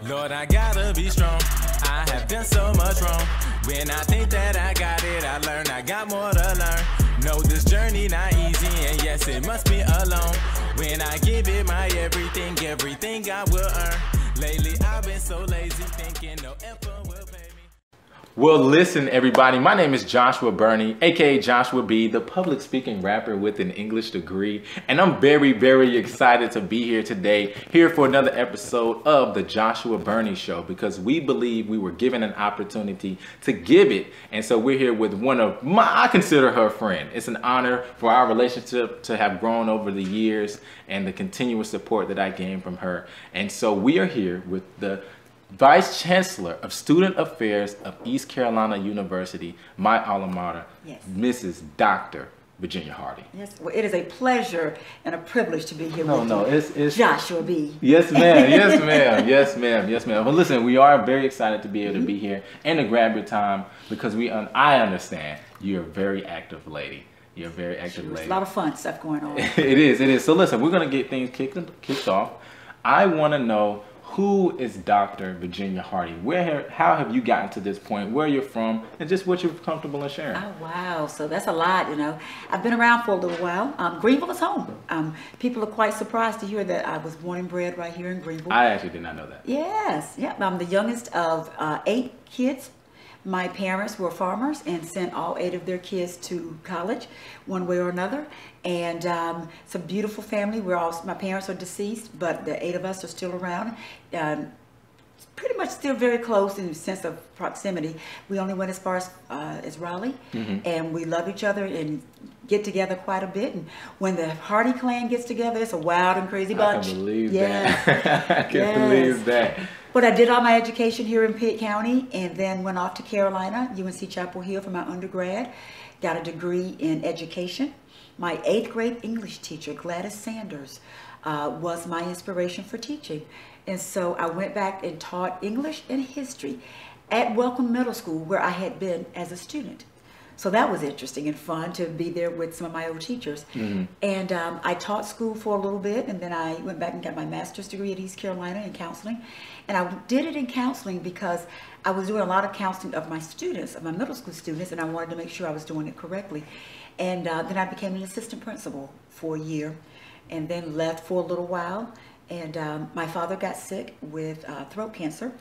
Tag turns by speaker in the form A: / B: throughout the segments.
A: Lord, I gotta be strong. I have done so much wrong. When I think that I got it, I learn I got more to learn. Know this journey not easy, and yes, it must be alone. When I give it my everything, everything I will earn. Lately, I've been so lazy, thinking no effort will pay me.
B: Well, listen, everybody, my name is Joshua Burney, aka Joshua B, the public speaking rapper with an English degree. And I'm very, very excited to be here today, here for another episode of the Joshua Burney Show, because we believe we were given an opportunity to give it. And so we're here with one of I consider her a friend. It's an honor for our relationship to have grown over the years and the continuous support that I gained from her. And so we are here with the Vice-Chancellor of Student Affairs of East Carolina University, my alma mater,
C: yes,
B: Mrs. Dr. Virginia Hardy.
C: Yes, well, it is a pleasure and a privilege to be here with you.
B: It's
C: Joshua B.
B: Yes, ma'am. Yes, ma'am. Yes, ma'am. Yes, ma'am. Well, listen, we are very excited to be able to be here and to grab your time because I understand you're a very active lady. You're a very active lady.
C: There's a lot of fun stuff going on.
B: It is. So listen, we're going to get things kicked off. I want to know, who is Dr. Virginia Hardy? How have you gotten to this point? Where you're from, and just what you're comfortable in sharing?
C: Oh, wow. So that's a lot, you know. I've been around for a little while. Greenville is home. People are quite surprised to hear that I was born and bred right here in Greenville.
B: I actually did not know that.
C: Yes. Yeah. I'm the youngest of 8 kids. My parents were farmers and sent all 8 of their kids to college one way or another. And it's a beautiful family. My parents are deceased, but the 8 of us are still around. Pretty much still very close in the sense of proximity. We only went as far as Raleigh, and we love each other and get together quite a bit. And when the Hardy clan gets together, it's a wild and crazy bunch.
B: I can believe
C: yes.
B: that. I can believe that.
C: But I did all my education here in Pitt County and then went off to Carolina, UNC Chapel Hill for my undergrad. Got a degree in education. My 8th grade English teacher, Gladys Sanders, was my inspiration for teaching. And so I went back and taught English and history at Welcome Middle School, where I had been as a student. So that was interesting and fun to be there with some of my old teachers. And I taught school for a little bit, and then I went back and got my master's degree at East Carolina in counseling. And I did it in counseling because I was doing a lot of counseling of my students, of my middle school students, and I wanted to make sure I was doing it correctly. And then I became an assistant principal for a year and then left for a little while. And my father got sick with throat cancer,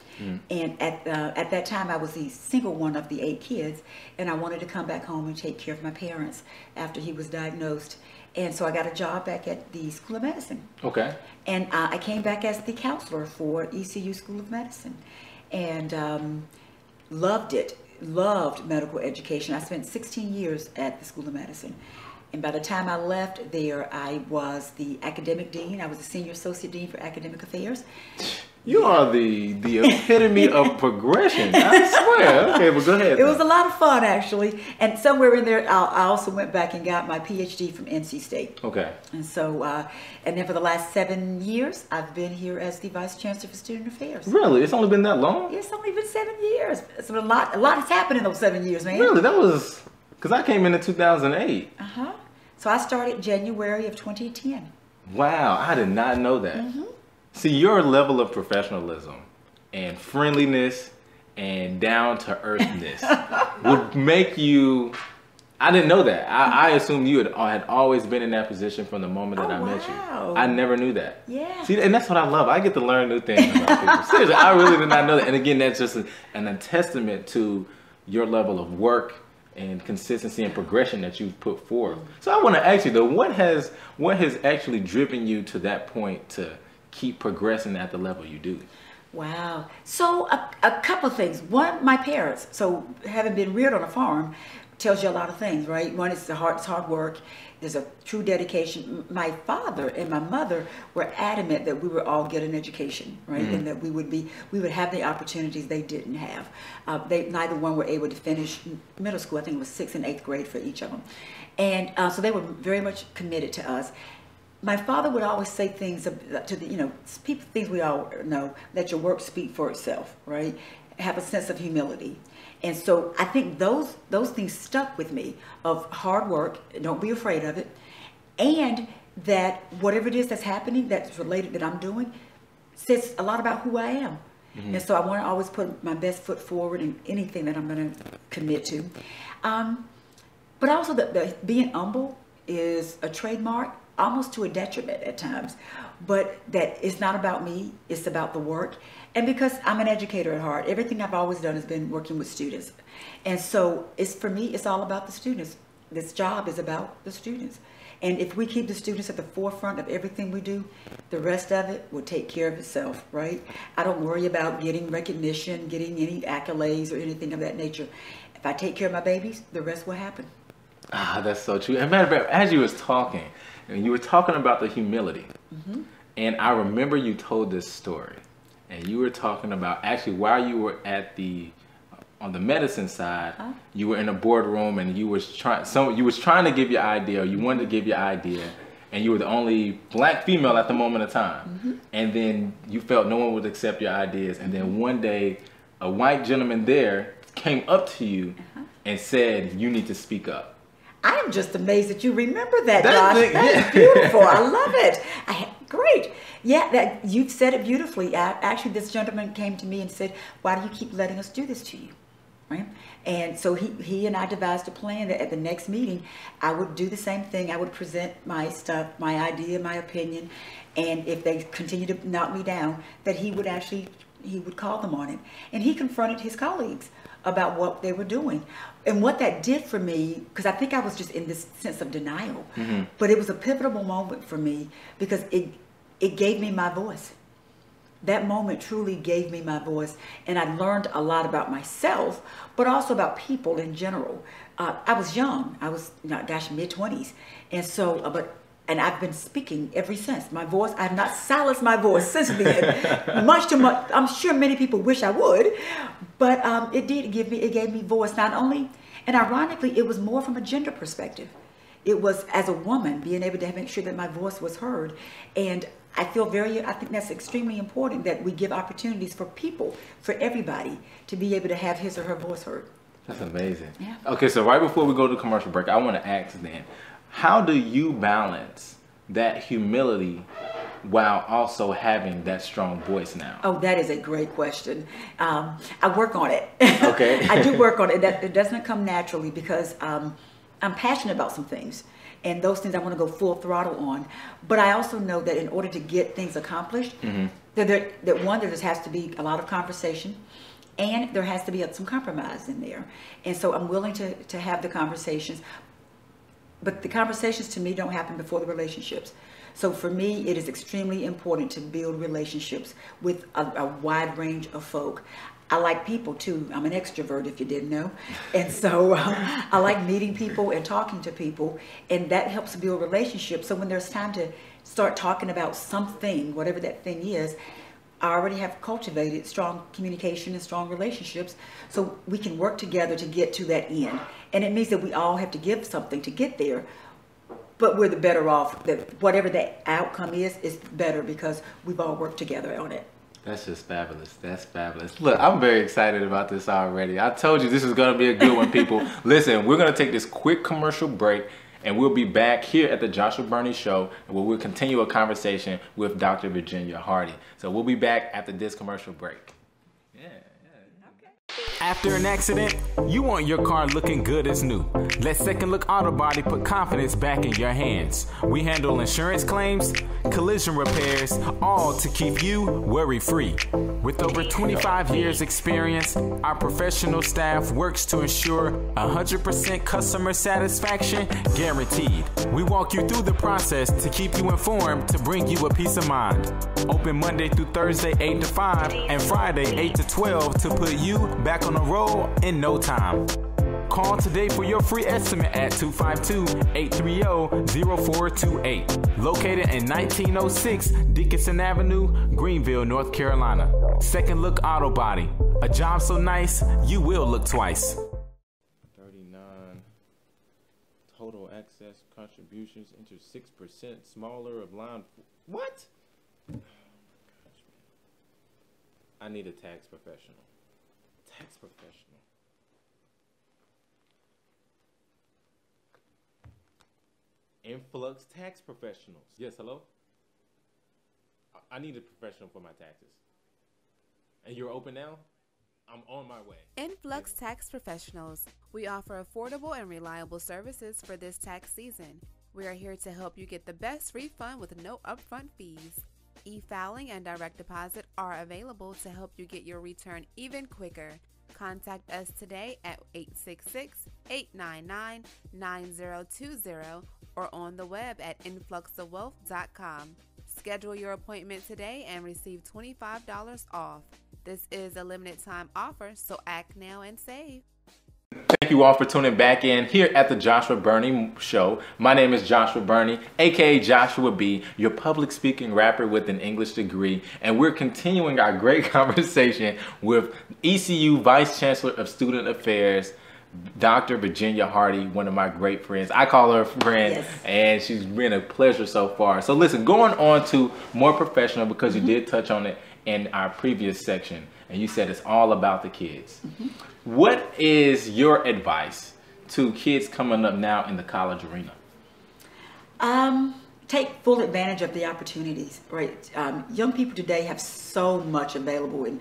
C: and at that time I was the single one of the 8 kids, and I wanted to come back home and take care of my parents after he was diagnosed. And so I got a job back at the School of Medicine.
B: Okay.
C: And I came back as the counselor for ECU School of Medicine, and loved it. Loved medical education. I spent 16 years at the School of Medicine. And by the time I left there, I was the academic dean. I was the senior associate dean for academic affairs.
B: You are the epitome of progression. I swear. Okay, well, go ahead.
C: It was a lot of fun, actually. And somewhere in there, I also went back and got my PhD from NC State.
B: Okay.
C: And so, and then for the last 7 years, I've been here as the Vice Chancellor for Student Affairs.
B: Really? It's only been that long?
C: It's only been 7 years. So a lot has happened in those 7 years, man.
B: Really? That was, because I came in 2008.
C: Uh-huh. So I started January of 2010.
B: Wow, I did not know that. See, your level of professionalism and friendliness and down-to-earthness would make you... I didn't know that. I assumed you had always been in that position from the moment that I met you. I never knew that.
C: Yeah.
B: See, and that's what I love. I get to learn new things about people. Seriously, I really did not know that. And again, that's just a testament to your level of work and consistency and progression that you've put forth. So I want to ask you though, what has actually driven you to that point to keep progressing at the level you do?
C: Wow. So a couple of things. One, my parents. So having been reared on a farm tells you a lot of things, right? One is it's hard work. There's a true dedication. My father and my mother were adamant that we would all get an education, right? And that we would have the opportunities they didn't have. Neither one were able to finish middle school. I think it was 6th and 8th grade for each of them. And so they were very much committed to us. My father would always say things to the, things we all know, let your work speak for itself, right? Have a sense of humility. And so I think those things stuck with me, of hard work, don't be afraid of it, and that whatever it is that's happening, that's related, that I'm doing, says a lot about who I am. And so I want to always put my best foot forward in anything that I'm going to commit to. But also being humble is a trademark, almost to a detriment at times. But that it's not about me, it's about the work. And because I'm an educator at heart, everything I've always done has been working with students. And so for me, it's all about the students. This job is about the students. And if we keep the students at the forefront of everything we do, the rest of it will take care of itself, right? I don't worry about getting recognition, getting any accolades or anything of that nature. If I take care of my babies, the rest will happen.
B: Ah, that's so true. And matter of fact, as you was talking, and you were talking about the humility, and I remember you told this story, and you were talking about actually while you were at on the medicine side, you were in a boardroom and you was trying to give your idea, or you wanted to give your idea, and you were the only black female at the moment of time, and then you felt no one would accept your ideas, and then one day a white gentleman there came up to you and said, you need to speak up.
C: I am just amazed that you remember that, Josh. That's beautiful. I love it. Great. Yeah, that you've said it beautifully. Actually, this gentleman came to me and said, why do you keep letting us do this to you? Right? And so he and I devised a plan that at the next meeting, I would do the same thing. I would present my stuff, my idea, my opinion. And if they continue to knock me down, that he would call them on it. And he confronted his colleagues about what they were doing. And what that did for me, because I think I was just in this sense of denial, but it was a pivotal moment for me because it gave me my voice. That moment truly gave me my voice, and I learned a lot about myself, but also about people in general. I was young. I was, mid-20s. And so, and I've been speaking ever since. My voice, I have not silenced my voice since then. Much too much. I'm sure many people wish I would, but it gave me voice not only, and ironically, it was more from a gender perspective. It was as a woman being able to make sure that my voice was heard. And I think that's extremely important that we give opportunities for people, for everybody, to be able to have his or her voice heard.
B: That's amazing.
C: Yeah.
B: Okay, so right before we go to commercial break, I want to ask then, how do you balance that humility while also having that strong voice now?
C: Oh, that is a great question. I work on it.
B: Okay.
C: I do work on it. It doesn't come naturally because I'm passionate about some things. And those things I want to go full throttle on. But I also know that in order to get things accomplished, that there just has to be a lot of conversation. And there has to be some compromise in there. And so I'm willing to have the conversations. But the conversations to me don't happen before the relationships. So for me, it is extremely important to build relationships with a wide range of folk. I like people too. I'm an extrovert, if you didn't know. And so I like meeting people and talking to people, and that helps build relationships. So when there's time to start talking about something, whatever that thing is, I already have cultivated strong communication and strong relationships, so we can work together to get to that end. And it means that we all have to give something to get there, but we're the better off. That whatever that outcome is better because we've all worked together on it.
B: That's just fabulous. That's fabulous. Look, I'm very excited about this already. I told you this is going to be a good one, people. Listen, we're going to take this quick commercial break, and we'll be back here at the Joshua Burney Show, where we'll continue a conversation with Dr. Virginia Hardy. So we'll be back after this commercial break.
A: After an accident, you want your car looking good as new. Let Second Look Auto Body put confidence back in your hands. We handle insurance claims, collision repairs, all to keep you worry-free. With over 25 years experience, our professional staff works to ensure 100% customer satisfaction guaranteed. We walk you through the process to keep you informed to bring you a peace of mind. Open Monday through Thursday 8 to 5 and Friday 8 to 12 to put you back on the roll in no time. Call today for your free estimate at 252-830-0428. Located in 1906 Dickinson Avenue, Greenville, North Carolina. Second Look Auto Body. A job so nice, you will look twice.
B: 39. Total excess contributions into 6% smaller of line. What? I need a tax professional. Tax professional. Influx tax professionals. Yes, hello? I need a professional for my taxes. And you're open now? I'm on my way.
D: Influx Tax Professionals. We offer affordable and reliable services for this tax season. We are here to help you get the best refund with no upfront fees. E-filing and direct deposit are available to help you get your return even quicker. Contact us today at 866-899-9020 or on the web at influxofwealth.com. Schedule your appointment today and receive $25 off. This is a limited time offer, so act now and save.
B: Thank you all for tuning back in here at the Joshua Burney Show. My name is Joshua Burney, aka Joshua B, your public speaking rapper with an English degree, and we're continuing our great conversation with ECU Vice-Chancellor of Student Affairs, Dr. Virginia Hardy, one of my great friends. I call her a friend,
C: Yes.
B: and she's been a pleasure so far. So listen, going on to more professional, because you did touch on it in our previous section, and you said it's all about the kids. What is your advice to kids coming up now in the college arena?
C: Take full advantage of the opportunities, right? Young people today have so much available and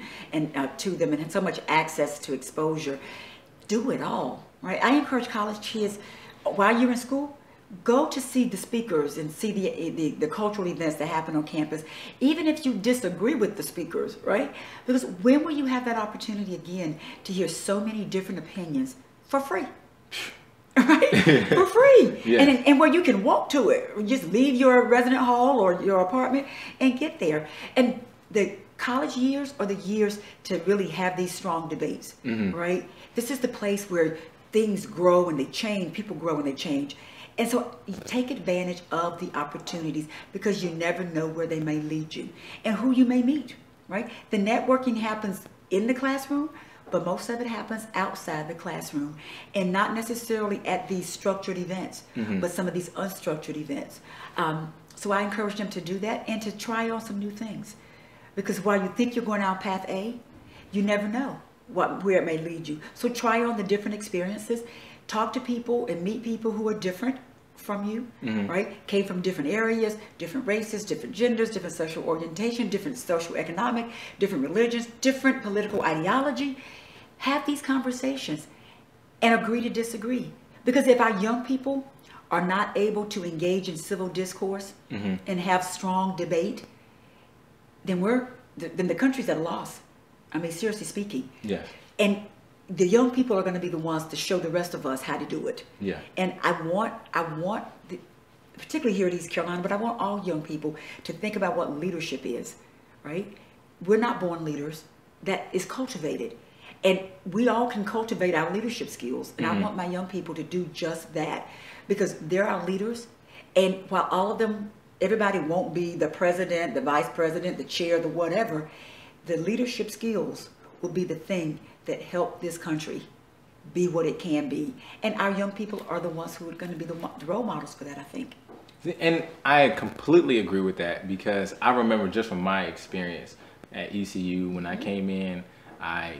C: to them, and so much access to exposure. Do it all, right? I encourage college kids, while you're in school, go to see the speakers and see the cultural events that happen on campus, even if you disagree with the speakers, right? Because when will you have that opportunity again to hear so many different opinions for free? Right? For free.
B: Yeah.
C: And where you can walk to it. Just leave your resident hall or your apartment and get there. And the college years are the years to really have these strong debates, right? This is the place where things grow and they change, people grow and they change. And so you take advantage of the opportunities, because you never know where they may lead you and who you may meet, right? The networking happens in the classroom, but most of it happens outside the classroom, and not necessarily at these structured events, but some of these unstructured events. So I encourage them to do that and to try on some new things, because while you think you're going down path A, you never know where it may lead you. So try on the different experiences, talk to people and meet people who are different from you, right? Came from different areas, different races, different genders, different sexual orientation, different social economic, different religions, different political ideology. Have these conversations and agree to disagree. Because if our young people are not able to engage in civil discourse and have strong debate, then the country's at a loss. I mean, seriously speaking.
B: Yes.
C: And the young people are going to be the ones to show the rest of us how to do it.
B: Yeah.
C: And I want particularly here at East Carolina, but I want all young people to think about what leadership is, right? We're not born leaders. That is cultivated. And we all can cultivate our leadership skills. And I want my young people to do just that, because they're our leaders. And while all of them, everybody won't be the president, the vice president, the chair, the whatever, the leadership skills will be the thing that help this country be what it can be. And our young people are the ones who are going to be the role models for that, I think.
B: And I completely agree with that, because I remember just from my experience at ECU, when I came in, I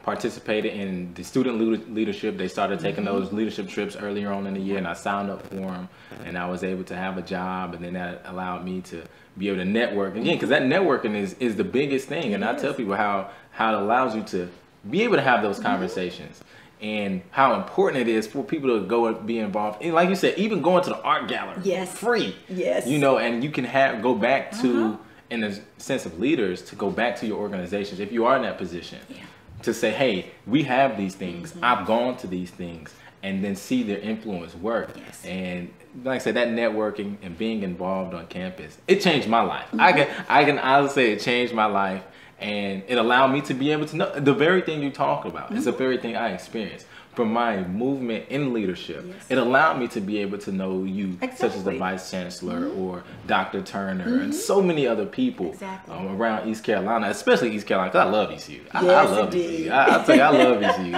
B: participated in the student leadership. They started taking those leadership trips earlier on in the year, and I signed up for them, and I was able to have a job, and then that allowed me to be able to network again, because that networking is the biggest thing. And I tell people how it allows you to be able to have those conversations, and how important it is for people to go and be involved. And like you said, even going to the art gallery, free.
C: Yes.
B: You know, and you can go back to, in a sense of leaders, to go back to your organizations if you are in that position.
C: Yeah.
B: To say, hey, we have these things. I've gone to these things, and then see their influence work.
C: Yes.
B: And like I said, that networking and being involved on campus, it changed my life. I can honestly say it changed my life, and it allowed me to be able to know the very thing you talk about. It's the very thing I experienced from my movement in leadership.
C: Yes.
B: It allowed me to be able to know you, such as the
C: Exactly.
B: Vice-Chancellor or Dr. Turner and so many other people around East Carolina, especially East Carolina, because I love ECU. I love
C: indeed.
B: ECU. I'll tell you, I love ECU.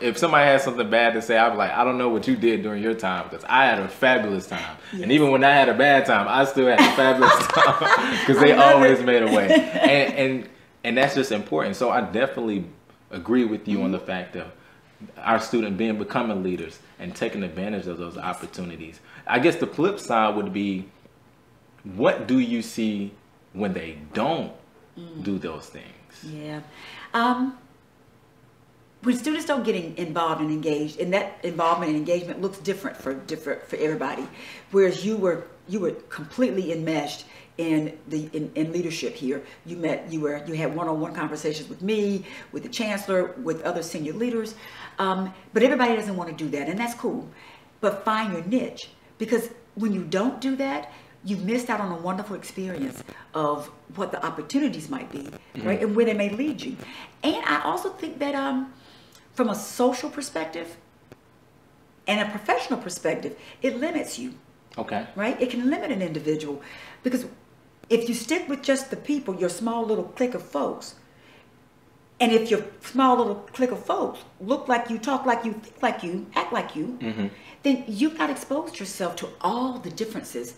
B: If somebody has something bad to say, I'll be like, I don't know what you did during your time, because I had a fabulous time.
C: Yes.
B: And even when I had a bad time, I still had a fabulous time, because they always made a way. And that's just important. So I definitely agree with you on the fact of our student becoming leaders and taking advantage of those opportunities. I guess the flip side would be, what do you see when they don't do those things?
C: Yeah. When students don't get involved and engaged, and that involvement and engagement looks different for everybody, whereas you were completely enmeshed in leadership here. You had one-on-one conversations with me, with the chancellor, with other senior leaders, but everybody doesn't want to do that, and that's cool. But find your niche, because when you don't do that, you've missed out on a wonderful experience of what the opportunities might be, right, and where they may lead you. And I also think that from a social perspective and a professional perspective, it limits you.
B: Okay.
C: Right? It can limit an individual, because if you stick with just the people, your small little clique of folks, and if your small little clique of folks look like you, talk like you, think like you, act like you, then you've not exposed yourself to all the differences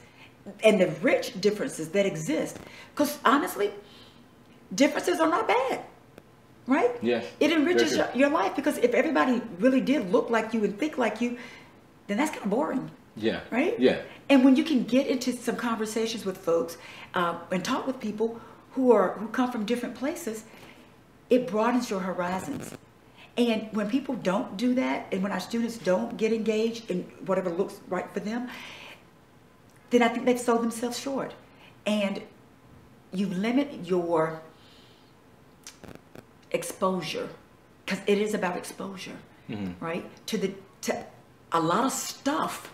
C: and the rich differences that exist. Because honestly, differences are not bad. Right?
B: Yes.
C: It enriches your life, because if everybody really did look like you and think like you, then that's kind of boring.
B: Yeah.
C: Right?
B: Yeah.
C: And when you can get into some conversations with folks and talk with people who come from different places, it broadens your horizons. And when people don't do that, and when our students don't get engaged in whatever looks right for them, then I think they've sold themselves short. And you limit your exposure, because it is about exposure, right? To a lot of stuff.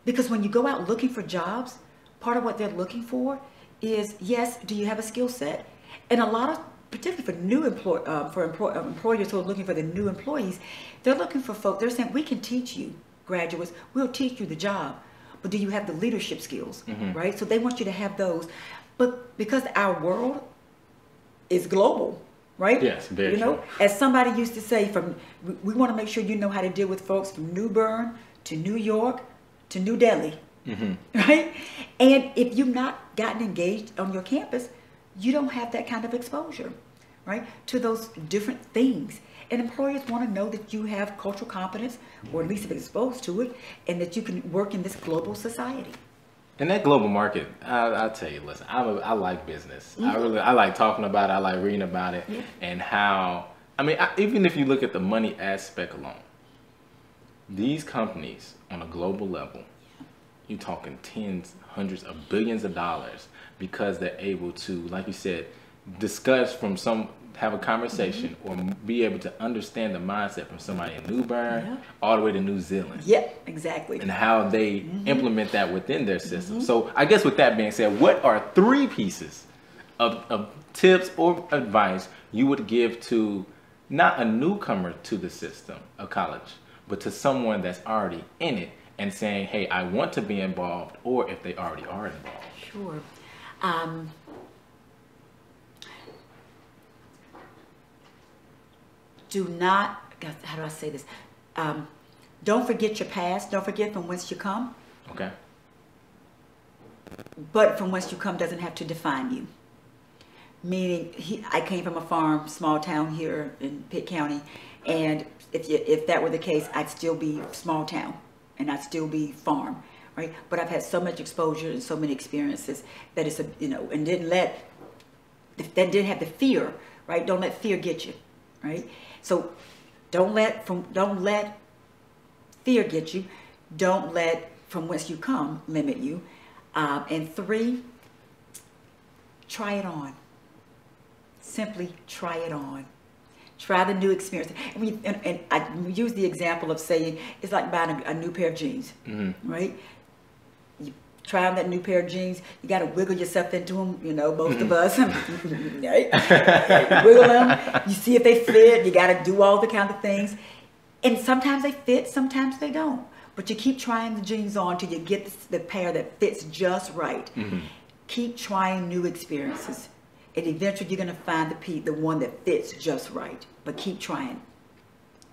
C: Because when you go out looking for jobs, part of what they're looking for is, yes, do you have a skill set? And a lot of, particularly for new employers who are looking for the new employees, they're looking for folks. They're saying, we can teach you, graduates. We'll teach you the job, but do you have the leadership skills, right? So they want you to have those. But because our world is global, right?
B: Yes, very true.
C: As somebody used to say, we want to make sure you know how to deal with folks from New Bern to New York to New Delhi, right? And if you've not gotten engaged on your campus, you don't have that kind of exposure, right, to those different things. And employers want to know that you have cultural competence, or at least have been exposed to it, and that you can work in this global society.
B: In that global market, I'll tell you, listen, I like business. I like talking about it. I like reading about it, and how, even if you look at the money aspect alone, these companies on a global level, you're talking tens, hundreds of billions of dollars, because they're able to, like you said, discuss have a conversation, or be able to understand the mindset from somebody in New Bern all the way to New Zealand.
C: Yep, exactly.
B: And how they implement that within their system. So I guess with that being said, what are 3 pieces of tips or advice you would give to not a newcomer to the system of college, but to someone that's already in it and saying, hey, I want to be involved, or if they already are involved?
C: Sure. Do not, how do I say this? Don't forget your past. Don't forget from whence you come.
B: Okay.
C: But from whence you come doesn't have to define you. Meaning, I came from a farm, small town here in Pitt County, and if that were the case, I'd still be small town, and I'd still be farm, right? But I've had so much exposure and so many experiences that it's and didn't have the fear, right? Don't let fear get you, right? So don't let fear get you. Don't let from whence you come limit you. And 3, try it on. Simply try it on. Try the new experience. And I use the example of saying it's like buying a new pair of jeans, right? You try on that new pair of jeans, you got to wiggle yourself into them, most of us, right? Wiggle them, you see if they fit, you got to do all the kind of things. And sometimes they fit, sometimes they don't. But you keep trying the jeans on till you get the pair that fits just right. Keep trying new experiences. And eventually you're going to find the one that fits just right. But keep trying.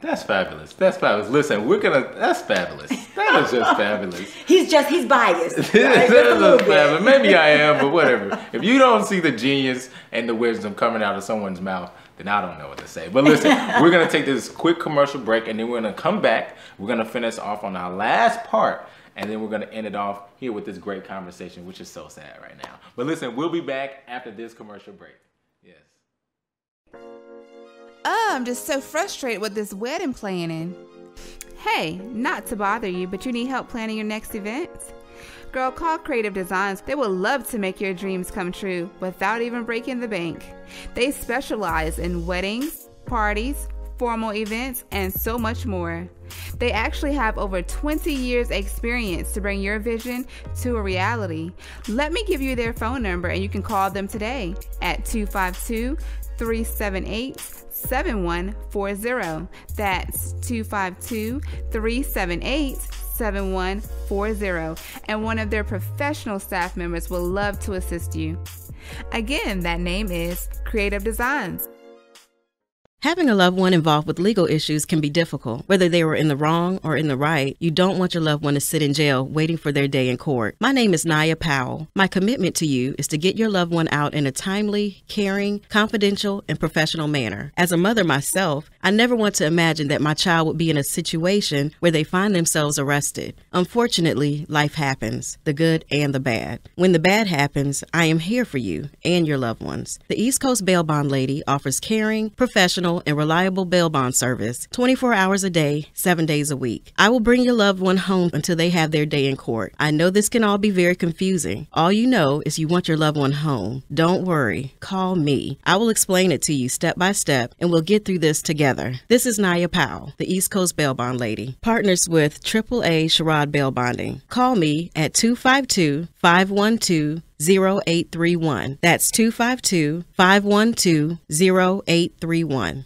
B: That's fabulous. That's fabulous. Listen, that's fabulous. That is just fabulous.
C: He's biased. Right?
B: That is fabulous. Maybe I am, but whatever. If you don't see the genius and the wisdom coming out of someone's mouth, then I don't know what to say. But listen, we're going to take this quick commercial break, and then we're going to come back. We're going to finish off on our last part, and then we're going to end it off here with this great conversation, which is so sad right now. But listen, we'll be back after this commercial break. Yes.
D: I'm just so frustrated with this wedding planning. Hey, not to bother you, but you need help planning your next event? Girl, call Creative Designs. They would love to make your dreams come true without even breaking the bank. They specialize in weddings, parties, formal events, and so much more. They actually have over 20 years experience to bring your vision to a reality. Let me give you their phone number and you can call them today at 252-378-7140. That's 252-378-7140. And one of their professional staff members will love to assist you. Again, that name is Creative Designs.
E: Having a loved one involved with legal issues can be difficult. Whether they were in the wrong or in the right, you don't want your loved one to sit in jail waiting for their day in court. My name is Naya Powell. My commitment to you is to get your loved one out in a timely, caring, confidential, and professional manner. As a mother myself, I never want to imagine that my child would be in a situation where they find themselves arrested. Unfortunately, life happens, the good and the bad. When the bad happens, I am here for you and your loved ones. The East Coast Bail Bond Lady offers caring, professional, and reliable bail bond service 24 hours a day, 7 days a week. I will bring your loved one home until they have their day in court. I know this can all be very confusing. All you know is you want your loved one home. Don't worry. Call me. I will explain it to you step by step, and we'll get through this together. This is Naya Powell, the East Coast Bail Bond Lady, partners with AAA Sherrod Bail Bonding. Call me at 252-512-0831. That's 252-512-0831.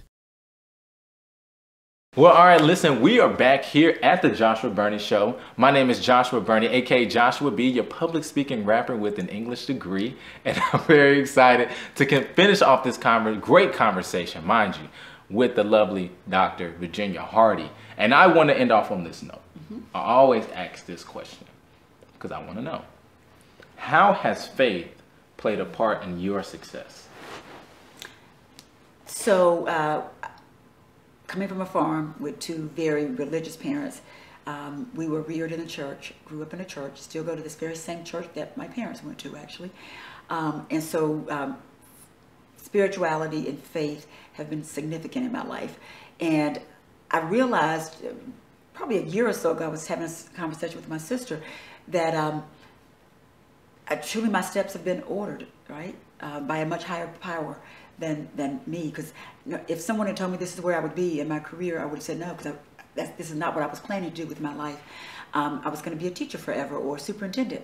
B: Well, all right, listen, we are back here at the Joshua Burney Show. My name is Joshua Burney, aka Joshua B, your public speaking rapper with an English degree. And I'm very excited to finish off this great conversation, mind you, with the lovely Dr. Virginia Hardy. And I want to end off on this note. I always ask this question because I want to know. How has faith played a part in your success?
C: So, coming from a farm with two very religious parents, we were reared in a church, grew up in a church, still go to this very same church that my parents went to, actually. And so spirituality and faith have been significant in my life. And I realized probably a year or so ago, I was having a conversation with my sister that truly my steps have been ordered, right, by a much higher power than me. Because if someone had told me this is where I would be in my career, I would have said no, because this is not what I was planning to do with my life. I was going to be a teacher forever or a superintendent.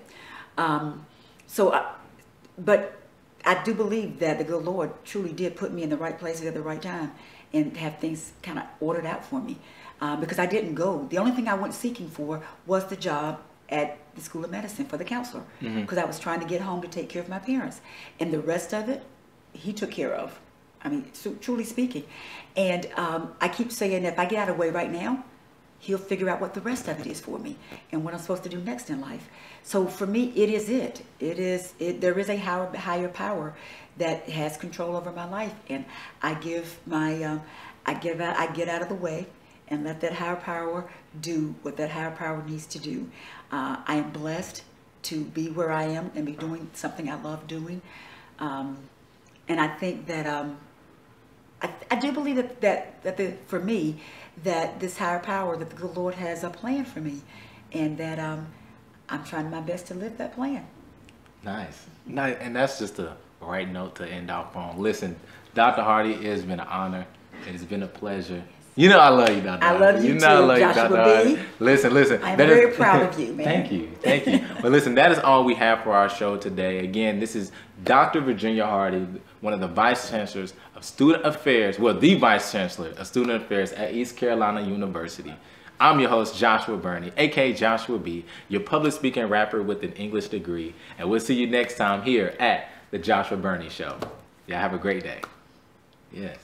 C: But I do believe that the good Lord truly did put me in the right places at the right time and have things kind of ordered out for me. Because I didn't go. The only thing I went seeking for was the job at the School of Medicine for the counselor, because I was trying to get home to take care of my parents. And the rest of it, he took care of. I mean, truly speaking. And I keep saying, if I get out of the way right now, he'll figure out what the rest of it is for me and what I'm supposed to do next in life. So for me, it is it. There is a higher power that has control over my life, and I give my, I get out of the way and let that higher power do what that higher power needs to do. I am blessed to be where I am and be doing something I love doing. And I think that I do believe that for me, that this higher power, that the good Lord has a plan for me, and that I'm trying my best to live that plan. Nice.
B: And that's just the right note to end off on. Listen, Dr. Hardy, it has been an honor. It has been a pleasure. You know I love you, Dr. Hardy.
C: I love you too, Joshua B.
B: Listen.
C: I'm very proud of you, man.
B: Thank you. But listen, that is all we have for our show today. Again, this is Dr. Virginia Hardy, one of the Vice-Chancellors of Student Affairs, well, the Vice-Chancellor of Student Affairs at East Carolina University. I'm your host, Joshua Burney, aka Joshua B, your public speaking rapper with an English degree. And we'll see you next time here at the Joshua Burney Show. Y'all have a great day. Yes.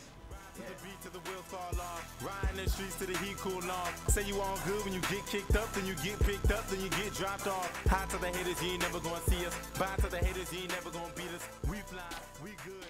B: Riding the streets to the heat cool off. Say you all good when you get kicked up, then you get picked up, then you get dropped off. High to the haters, you ain't never gonna see us. Bye to the haters, you ain't never gonna beat us. We fly, we good.